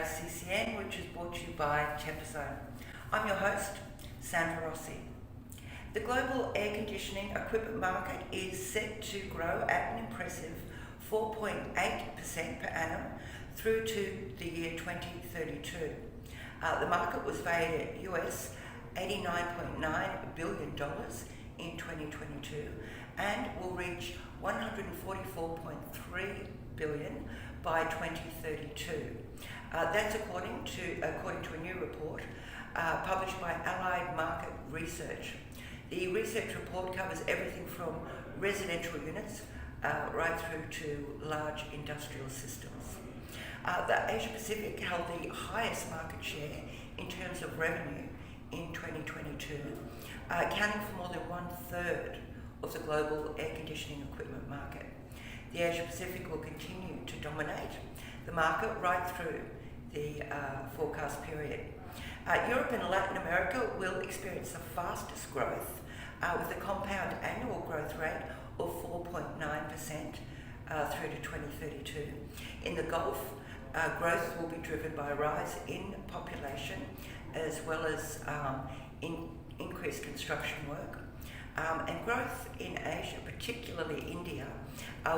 CCN, which is brought to you by Zone. I'm your host, Sandra Rossi. The global air conditioning equipment market is set to grow at an impressive 4.8% per annum through to the year 2032. The market was valued at US $89.9 billion in 2022 and will reach $144.3 billion by 2032. That's according to a new report published by Allied Market Research. The research report covers everything from residential units right through to large industrial systems. The Asia Pacific held the highest market share in terms of revenue in 2022, accounting for more than 1/3 of the global air conditioning equipment market. The Asia Pacific will continue to dominate the market right through the forecast period. Europe and Latin America will experience the fastest growth with a compound annual growth rate of 4.9% through to 2032. In the Gulf, growth will be driven by a rise in population as well as increased construction work. And growth in Asia, particularly India,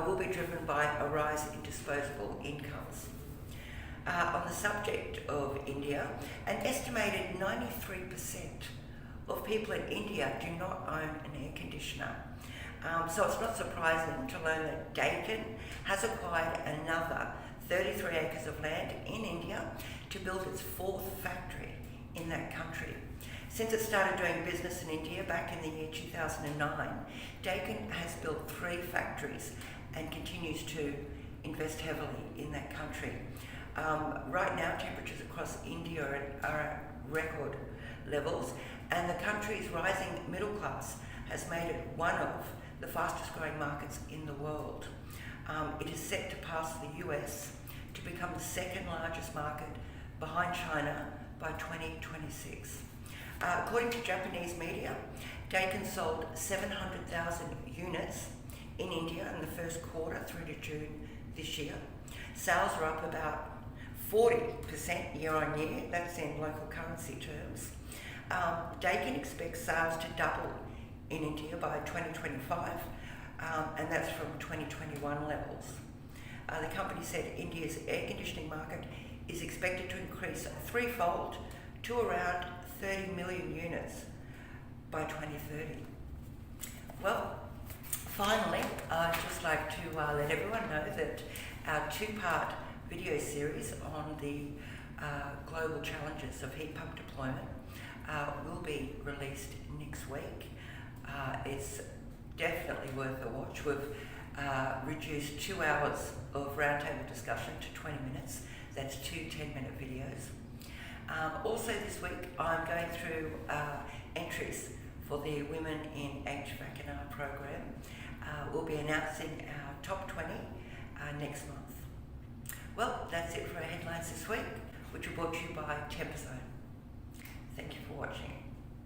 will be driven by a rise in disposable incomes. On the subject of India, an estimated 93% of people in India do not own an air conditioner. So it's not surprising to learn that Daikin has acquired another 33 acres of land in India to build its 4th factory in that country. Since it started doing business in India back in the year 2009, Daikin has built 3 factories and continues to invest heavily in that country. Right now, temperatures across India are at record levels, and the country's rising middle class has made it one of the fastest growing markets in the world. It is set to pass the US to become the 2nd largest market behind China by 2026. According to Japanese media, Daikin sold 700,000 units in India in the first quarter through to June this year. Sales are up about 40% year on year, that's in local currency terms. Daikin expects sales to double in India by 2025, and that's from 2021 levels. The company said India's air conditioning market is expected to increase threefold to around 30 million units by 2030. Well, finally, I'd just like to let everyone know that our 2-part video series on the global challenges of heat pump deployment will be released next week. It's definitely worth a watch. We've reduced 2 hours of roundtable discussion to 20 minutes. That's 2 10-minute videos. Also this week, I'm going through entries for the Women in HVACR program. We'll be announcing our top 20 next month. Well, that's it for our headlines this week, which are brought to you by Zone. Thank you for watching.